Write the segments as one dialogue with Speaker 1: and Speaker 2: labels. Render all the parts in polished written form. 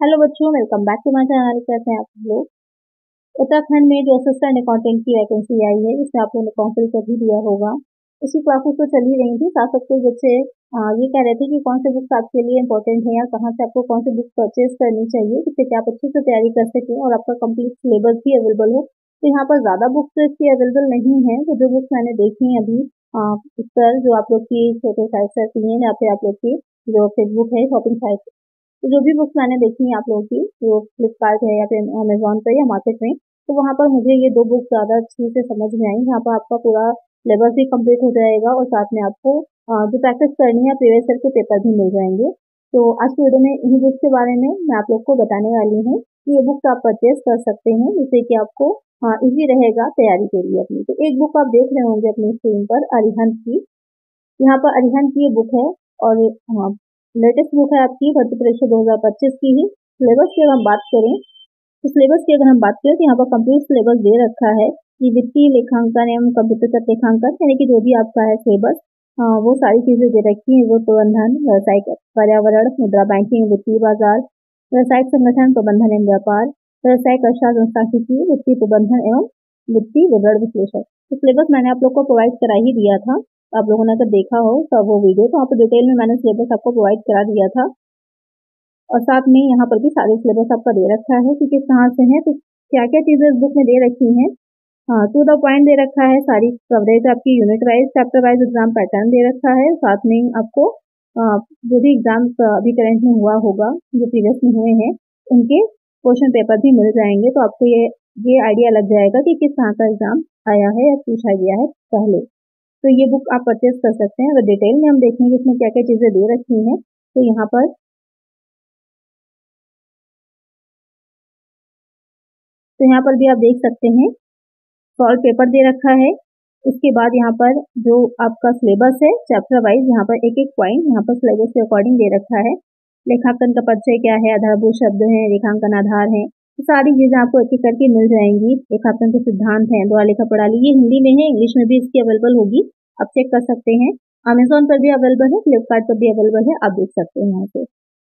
Speaker 1: Hello बच्चों, welcome back to my channel. कैसे हैं आप लोग। उत्तराखंड में जो असिस्टेंट अकाउंटेंट की वैकेंसी आई है, जिसमें आप लोगों ने फॉर्म फिल कर ही दिया होगा। उसकी क्लासेस तो चल ही रही थी। साथ साथ कोई बच्चे ये कह रहे थे कि कौन से बुक्स आपके लिए इंपॉर्टेंट है या कहाँ से आपको कौन सी बुक परचेज करनी चाहिए, जिससे कि आप अच्छे से तैयारी कर सकें और आपका कंप्लीट सिलेबस भी अवेलेबल हो। तो यहाँ पर ज़्यादा बुक्स तो इसकी अवेलेबल नहीं है। तो जो बुक्स मैंने देखी हैं अभी इस पर, जो आप लोग की छोटे साइट से लिए हैं या फिर आप लोग की जो फेसबुक है शॉपिंग साइट, तो जो भी बुक्स मैंने देखी हैं आप लोगों की, जो फ्लिपकार्ट है या फिर अमेजोन पर या मार्केट में, तो वहाँ पर मुझे ये दो बुक्स ज़्यादा अच्छे से समझ में आई। जहाँ पर आपका पूरा सिलेबस भी कंप्लीट हो जाएगा और साथ में आपको जो प्रैक्टिस करनी है प्रीवियस ईयर के पेपर भी मिल जाएंगे। तो आज की वीडियो में इन्हीं बुक्स के बारे में मैं आप लोग को बताने वाली हूँ कि ये बुक्स आप परचेज कर सकते हैं, जिससे कि आपको इजी रहेगा तैयारी के लिए अपनी। तो एक बुक आप देख रहे होंगे अपनी स्क्रीन पर, अरिहंत की। यहाँ पर अरिहंत की ये बुक है और लेटेस्ट बुक है आपकी भर्ती परीक्षा 2025 की ही। सिलेबस की अगर हम बात करें, तो सिलेबस की अगर हम बात करें तो यहाँ पर कंप्लीट सिलेबस दे रखा है कि वित्तीय लेखांकन एवं कंप्यूटर लेखांकन, यानी कि जो भी आपका है सिलेबस, वो सारी चीजें दे रखी है। वो प्रबंधन, व्यावसायिक पर्यावरण, मुद्रा बैंकिंग, वित्तीय बाजार, व्यावसायिक संगठन, प्रबंधन एवं व्यापार, व्यावसायिक अर्थशास्त्र सांख्यिकी, वित्तीय प्रबंधन एवं वित्तीय विवरण विश्लेषण। तो सिलेबस मैंने आप लोग को प्रोवाइड करा ही दिया था। आप लोगों ने अगर देखा हो तब वो वीडियो, तो वहाँ पर डिटेल में मैंने सिलेबस आपको प्रोवाइड करा दिया था। और साथ में यहाँ पर भी सारे सिलेबस आपका दे रखा है कि किस कहाँ से है, तो क्या क्या चीजें इस बुक में दे रखी हैं। हाँ, टू द पॉइंट दे रखा है। सारी कवरेज आपकी unit wise, chapter wise exam pattern दे रखा है। साथ में आपको जो भी एग्जाम अभी करंट में हुआ होगा, जो प्रीवियस में हुए हैं, उनके क्वेश्चन पेपर भी मिल जाएंगे। तो आपको ये आइडिया लग जाएगा कि किस तरह का एग्जाम आया है या पूछा गया है पहले। तो ये बुक आप परचेज कर सकते हैं। अगर डिटेल में हम देखेंगे इसमें क्या क्या चीजें दे रखी हैं, तो यहाँ पर भी आप देख सकते हैं सॉल्व पेपर दे रखा है। उसके बाद यहाँ पर जो आपका सिलेबस है चैप्टर वाइज, यहाँ पर एक एक पॉइंट यहाँ पर सिलेबस के अकॉर्डिंग दे रखा है। लेखांकन का परिचय क्या है, आधारभूत शब्द है, रेखांकन आधार है, तो सारी चीजें आपको एक एक करके मिल जाएंगी। लेखांकन के सिद्धांत है, द्वारा लेखा प्रणाली, ये हिंदी में है, इंग्लिश में भी इसकी अवेलेबल होगी, आप चेक कर सकते हैं। अमेजोन पर भी अवेलेबल है, फ्लिपकार्ट पर भी अवेलेबल है, आप देख सकते हैं यहाँ से।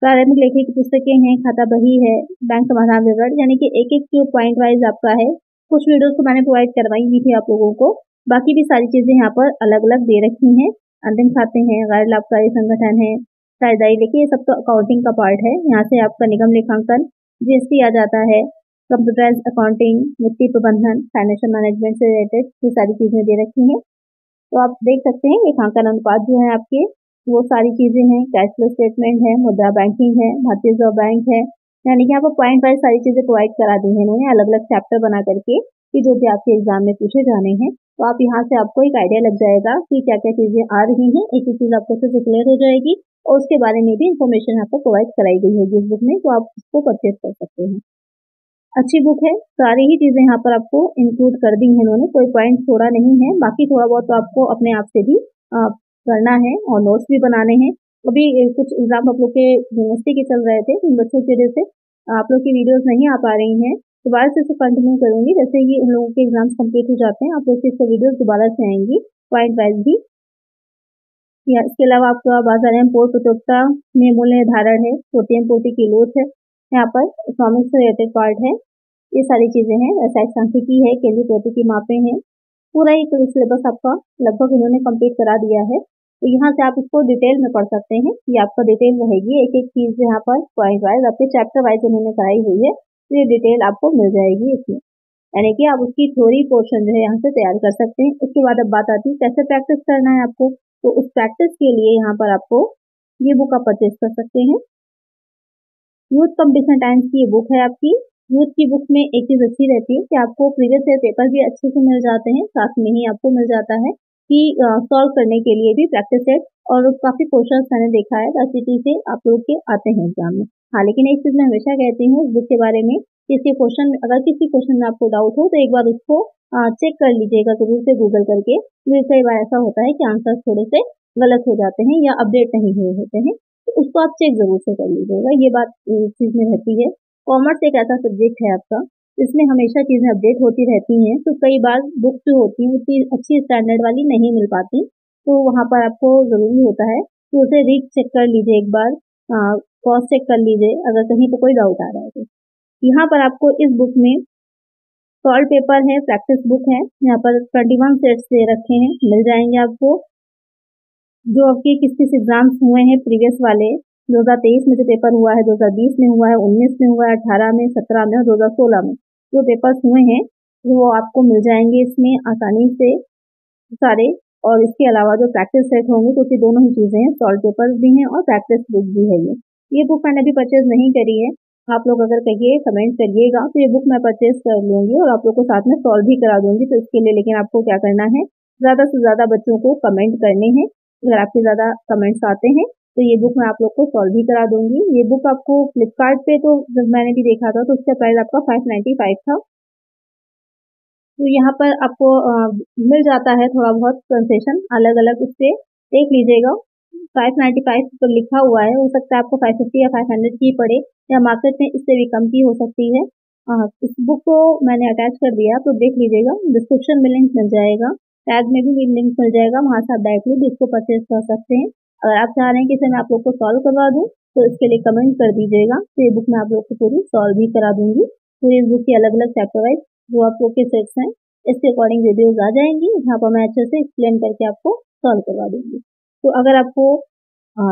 Speaker 1: प्रारंभिक लेखी की पुस्तकें हैं, खाता बही है, बैंक समाधान विवरण, यानी कि एक एक जो पॉइंट वाइज आपका है। कुछ वीडियोस तो मैंने प्रोवाइड करवाई हुई थी आप लोगों को, बाकी भी सारी चीजें यहाँ पर अलग अलग दे रखी हैं। अंतिम खाते हैं, गैर लाभकारी संगठन है, साझेदारी, देखिए ये सब तो अकाउंटिंग का पार्ट है। यहाँ से आपका निगम लेखांकन, जीएसटी आ जाता है, कंप्यूटराइज अकाउंटिंग, वित्तीय प्रबंधन, फाइनेंशियल मैनेजमेंट से रिलेटेड ये सारी चीजें दे रखी हैं। तो आप देख सकते हैं लेखांकन अनुपात जो है आपके, वो सारी चीजें हैं। कैश फ्लो स्टेटमेंट है, मुद्रा बैंकिंग है, भारतीय रिजर्व बैंक है, यानी कि आपको पॉइंट वाइज सारी चीजें प्रोवाइड करा दी है इन्होंने अलग अलग चैप्टर बना करके, कि जो भी आपके एग्जाम में पूछे जाने हैं। तो आप यहाँ से आपको एक आइडिया लग जाएगा कि क्या क्या चीजें आ रही हैं, एक एक चीज आपको अच्छे से क्लियर हो जाएगी और उसके बारे में भी इंफॉर्मेशन आपको प्रोवाइड कराई गई होगी इस बुक में, तो आप इसको परचेज कर सकते हैं। अच्छी बुक है, सारी ही चीजें यहाँ पर आपको इंक्लूड कर दी है इन्होंने, कोई पॉइंट छोड़ा नहीं है। बाकी थोड़ा बहुत तो आपको अपने आप से भी करना है और नोट्स भी बनाने हैं। अभी कुछ एग्जाम आप लोग के यूनिवर्सिटी के चल रहे थे, उन बच्चों की वजह से आप लोग की वीडियोस नहीं आ पा रही हैं। दोबारा से इसको कंटिन्यू करूंगी, जैसे ही उन लोगों के एग्जाम्स कंप्लीट हो जाते हैं, आप लोग की इसको वीडियोस दोबारा से आएंगी पॉइंट वाइज भी। या इसके अलावा आपका बाजार एवं पूर्व प्रतियोगिता में मूल्य निर्धारण है, छोटी एवं पोटी की लोच है, यहाँ पर इकोनॉमिक्स से रिलेटेड पार्ट है, ये सारी चीजें हैं। व्यावसायिक सांख्यिकी है, केंद्रीय पोटी की मापें हैं, पूरा ही सिलेबस आपका लगभग इन्होंने कंप्लीट करा दिया है। तो यहाँ से आप इसको डिटेल में पढ़ सकते हैं, ये आपका डिटेल रहेगी, एक एक चीज यहाँ पर पॉइंट वाइज आपके चैप्टर वाइज उन्होंने कराई हुई है, तो ये डिटेल आपको मिल जाएगी इसमें, यानी कि आप उसकी थ्योरी पोर्शन जो है यहाँ से तैयार कर सकते हैं। उसके बाद अब बात आती है कैसे प्रैक्टिस करना है आपको, तो उस प्रैक्टिस के लिए यहाँ पर आपको ये बुक आप परचेज कर सकते हैं। यूथ कंपटीशन टाइम्स की ये बुक है आपकी। यूथ की बुक में एक चीज अच्छी रहती है कि आपको प्रीवियस ईयर पेपर भी अच्छे से मिल जाते हैं, साथ में ही आपको मिल जाता है कि सॉल्व करने के लिए भी प्रैक्टिस सेट, और काफी क्वेश्चंस मैंने देखा है एससीटी से आप लोग के आते हैं एग्जाम में। हाँ, लेकिन एक चीज मैं हमेशा कहती हूँ इस बुक के बारे में, किसी क्वेश्चन अगर किसी क्वेश्चन में आपको डाउट हो तो एक बार उसको चेक कर लीजिएगा जरूर से गूगल करके। कई बार ऐसा होता है कि आंसर थोड़े से गलत हो जाते हैं या अपडेट नहीं हुए होते हैं, तो उसको आप चेक जरूर से कर लीजिएगा, ये बात इस चीज में रहती है। कॉमर्स एक ऐसा सब्जेक्ट है आपका जिसमें हमेशा चीजें अपडेट होती रहती हैं, तो कई बार बुक्स जो होती हैं उतनी अच्छी स्टैंडर्ड वाली नहीं मिल पाती, तो वहां पर आपको जरूरी होता है कि उसे रीड चेक कर लीजिए एक बार। क्रॉस चेक कर लीजिए अगर कहीं पर कोई डाउट आ रहा है तो। यहाँ पर आपको इस बुक में सॉल्व पेपर है, प्रैक्टिस बुक है, यहाँ पर 21 सेट्स दे रखे हैं, मिल जाएंगे आपको। जो आपके किस किस एग्जाम्स हुए हैं प्रीवियस वाले, 2023 में जो पेपर हुआ है, 2020 में हुआ है, 19 में हुआ है, 18 में, 17 में और 2016 में जो पेपर्स हुए हैं वो आपको मिल जाएंगे इसमें आसानी से सारे। और इसके अलावा जो प्रैक्टिस सेट होंगे तो दोनों ही चीज़ें हैं, सॉल्व पेपर्स भी हैं और प्रैक्टिस बुक भी है। ये बुक मैंने अभी परचेज नहीं करी है, आप लोग अगर कहिए कमेंट करिएगा तो ये बुक मैं परचेज कर लूँगी और आप लोग को साथ में सॉल्व भी करा दूँगी। तो इसके लिए लेकिन आपको क्या करना है, ज़्यादा से ज़्यादा बच्चों को कमेंट करने हैं। अगर आपके ज़्यादा कमेंट्स आते हैं तो ये बुक मैं आप लोग को सॉल्व भी करा दूँगी। ये बुक आपको फ्लिपकार्ट पे तो जब मैंने भी देखा था तो उसका प्राइस आपका 595 था। तो यहाँ पर आपको मिल जाता है थोड़ा बहुत कंसेशन अलग अलग, उससे देख लीजिएगा। 595 पर लिखा हुआ है, हो सकता है आपको 550 या 500 की पड़े या मार्केट में इससे भी कम की हो सकती है। इस बुक को मैंने अटैच कर दिया तो देख लीजिएगा, डिस्क्रिप्शन में लिंक मिल जाएगा, टैग में भी लिंक मिल जाएगा, वहाँ से आप डायरेक्टली भी इसको परचेज कर सकते हैं। अगर आप चाह रहे हैं कि इसे मैं आप लोग को सॉल्व करवा दूँ तो इसके लिए कमेंट कर दीजिएगा, तो ये बुक मैं आप लोग को पूरी सॉल्व भी करा दूंगी। तो इस बुक की अलग अलग चैप्टर वाइज जो आप लोग के सेट्स हैं इसके अकॉर्डिंग वीडियोस आ जाएंगी, जहाँ पर मैं अच्छे से एक्सप्लेन करके आपको सॉल्व करवा दूंगी। तो अगर आपको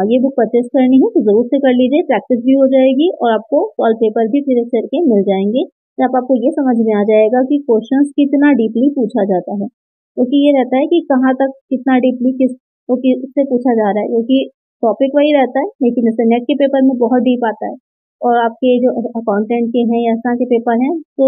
Speaker 1: ये बुक परचेज करनी है तो जरूर से कर लीजिए, प्रैक्टिस भी हो जाएगी और आपको सॉल्व पेपर भी फिर करके मिल जाएंगे। जब आपको ये समझ में आ जाएगा कि क्वेश्चंस कितना डीपली पूछा जाता है, क्योंकि ये रहता है कि कहाँ तक कितना डीपली किससे पूछा जा रहा है, क्योंकि टॉपिक वही रहता है लेकिन जैसे नेट के पेपर में बहुत डीप आता है और आपके जो अकाउंटेंट के हैं या ऐसा के पेपर हैं तो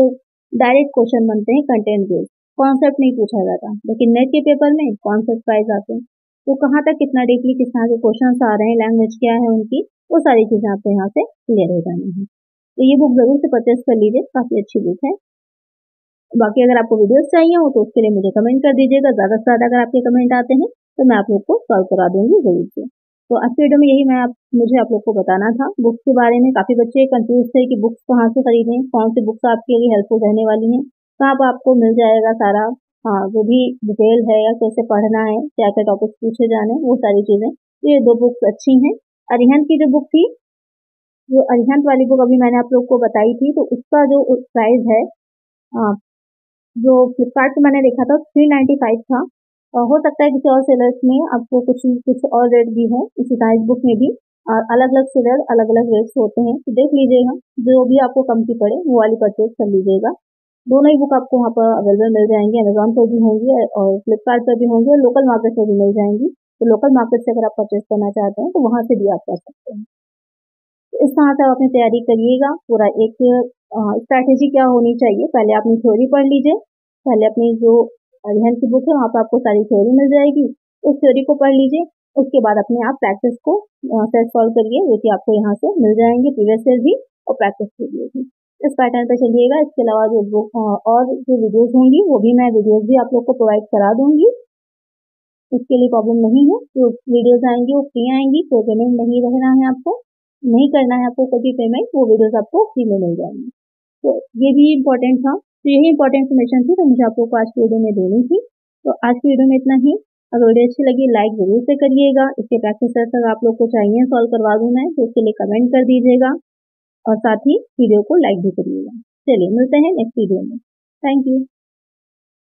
Speaker 1: डायरेक्ट क्वेश्चन बनते हैं कंटेंट बेस्ड, कॉन्सेप्ट नहीं पूछा जाता। लेकिन नेट के पेपर में कॉन्सेप्ट वाइज आते हैं, तो कहाँ तक कितना डीपली किस तरह के क्वेश्चन आ रहे हैं, लैंग्वेज क्या है उनकी, वो सारी चीजें आपको यहाँ से क्लियर हो जानी है। तो ये बुक जरूर से परचेज कर लीजिए, काफी अच्छी बुक है। बाकी अगर आपको वीडियोस चाहिए हो तो उसके लिए मुझे कमेंट कर दीजिएगा, ज्यादा से ज्यादा अगर आपके कमेंट आते हैं तो मैं आप लोग को सॉल्व करा दूंगी जरूर से। तो आज की वीडियो में यही मुझे आप लोग को बताना था बुक्स के बारे में। काफी बच्चे कंफ्यूज थे कि बुक्स कहाँ से खरीदें, कौन सी बुक्स आपके लिए हेल्पफुल रहने वाली हैं, कहाँ पर आपको मिल जाएगा सारा जो भी डिटेल है या कैसे पढ़ना है, क्या क्या टॉपिक्स पूछे जाने, वो सारी चीजें। तो ये 2 बुक्स अच्छी हैं। अरिहंत की जो बुक थी, जो अरिहंत वाली बुक अभी मैंने आप लोग को बताई थी, तो उसका जो प्राइस है जो फ्लिपकार्ट पे मैंने देखा था 395 था, और हो सकता है किसी और सेलर्स में आपको कुछ और रेट भी है। इसी साइज बुक में भी अलग अलग सेलर अलग अलग रेट्स होते हैं, तो देख लीजिएगा जो भी आपको कम की पड़े वो वाली परचेज कर लीजिएगा। दोनों ही बुक आपको वहाँ पर अवेलेबल मिल जाएंगी, अमेजोन पर भी होंगी और फ्लिपकार्ट पर भी होंगी और लोकल मार्केट पर भी मिल जाएंगी। तो लोकल मार्केट से अगर आप परचेज करना चाहते हैं तो वहाँ से भी आप कर सकते हैं। तो इस तरह से आप अपनी तैयारी करिएगा। पूरा एक स्ट्रैटेजी क्या होनी चाहिए, पहले अपनी थ्योरी पढ़ लीजिए, पहले अपनी जो अरिहंत की बुक है वहाँ पर आपको सारी थ्योरी मिल जाएगी, उस थ्योरी को पढ़ लीजिए। उसके बाद अपने आप प्रैक्टिस को सेट सॉल्व करिए, जो कि आपको यहाँ से मिल जाएंगे, प्रीवियस ईयर भी और प्रैक्टिस के लिए भी। इस पैटर्न पे चलिएगा। इसके अलावा जो बुक और जो वीडियोस होंगी वो भी मैं वीडियोस भी आप लोग को प्रोवाइड करा दूंगी, उसके लिए प्रॉब्लम नहीं है। जो वीडियोस आएंगी वो फ्री आएंगी, कोई पेमेंट नहीं रहना है, आपको नहीं करना है आपको कोई भी पेमेंट, वो वीडियोस आपको फ्री में मिल जाएंगी। तो ये भी इम्पोर्टेंट था, तो यही इंपॉर्टेंट इन्फॉर्मेशन थी तो मुझे आप लोग को आज की वीडियो में देनी थी। तो आज की वीडियो में इतना ही। अगर वीडियो अच्छी लगी लाइक जरूर से करिएगा। इसके प्रैक्टिस अगर आप लोग को चाहिए सॉल्व करवा दूँ मैं तो उसके लिए कमेंट कर दीजिएगा और साथ ही वीडियो को लाइक भी करिएगा। चलिए मिलते हैं नेक्स्ट वीडियो में। Thank you.